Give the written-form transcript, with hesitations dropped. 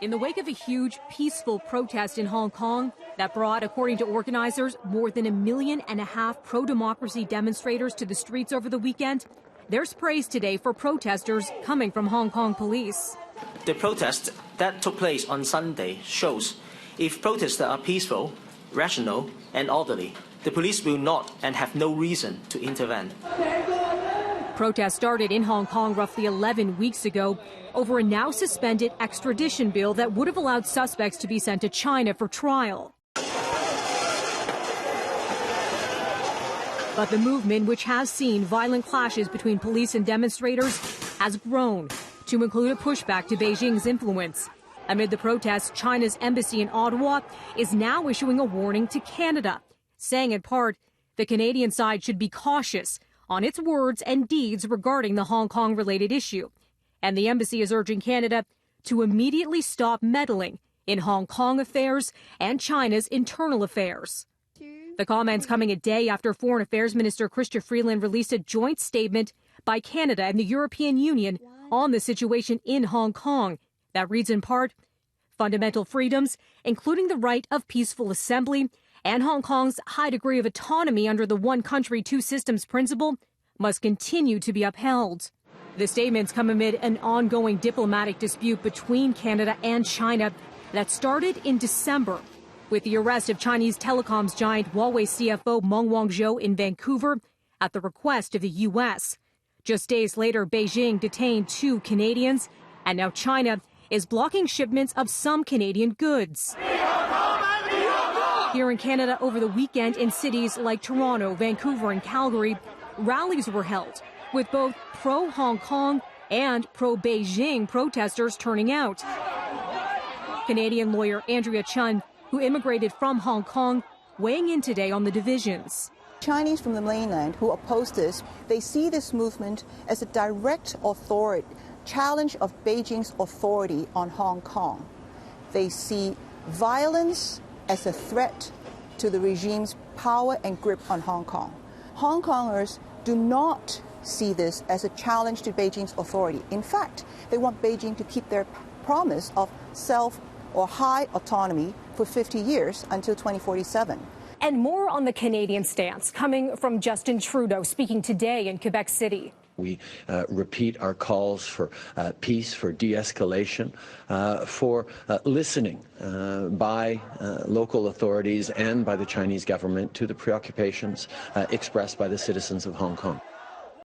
In the wake of a huge, peaceful protest in Hong Kong that brought, according to organizers, more than 1.5 million pro-democracy demonstrators to the streets over the weekend, there's praise today for protesters coming from Hong Kong police. The protest that took place on Sunday shows if protesters are peaceful, rational, and orderly, the police will not and have no reason to intervene. Protests started in Hong Kong roughly 11 weeks ago over a now suspended extradition bill that would have allowed suspects to be sent to China for trial. But the movement, which has seen violent clashes between police and demonstrators, has grown to include a pushback to Beijing's influence. Amid the protests, China's embassy in Ottawa is now issuing a warning to Canada, saying in part the Canadian side should be cautious on its words and deeds regarding the Hong Kong-related issue. And the embassy is urging Canada to immediately stop meddling in Hong Kong affairs and China's internal affairs. The comments coming a day after Foreign Affairs Minister Chrystia Freeland released a joint statement by Canada and the European Union on the situation in Hong Kong that reads in part, fundamental freedoms, including the right of peaceful assembly and Hong Kong's high degree of autonomy under the one country, two systems principle, must continue to be upheld. The statements come amid an ongoing diplomatic dispute between Canada and China that started in December with the arrest of Chinese telecoms giant Huawei CFO Meng Wanzhou in Vancouver at the request of the U.S. Just days later, Beijing detained 2 Canadians, and now China is blocking shipments of some Canadian goods. Here in Canada over the weekend in cities like Toronto, Vancouver, and Calgary, rallies were held with both pro-Hong Kong and pro-Beijing protesters turning out. Canadian lawyer Andrea Chung, who immigrated from Hong Kong, weighing in today on the divisions. Chinese from the mainland who oppose this, they see this movement as a direct challenge of Beijing's authority on Hong Kong. They see violence as a threat to the regime's power and grip on Hong Kong. Hong Kongers do not see this as a challenge to Beijing's authority. In fact, they want Beijing to keep their promise of self or high autonomy for 50 years until 2047. And more on the Canadian stance coming from Justin Trudeau speaking today in Quebec City. We repeat our calls for peace, for de-escalation, for listening by local authorities and by the Chinese government to the preoccupations expressed by the citizens of Hong Kong.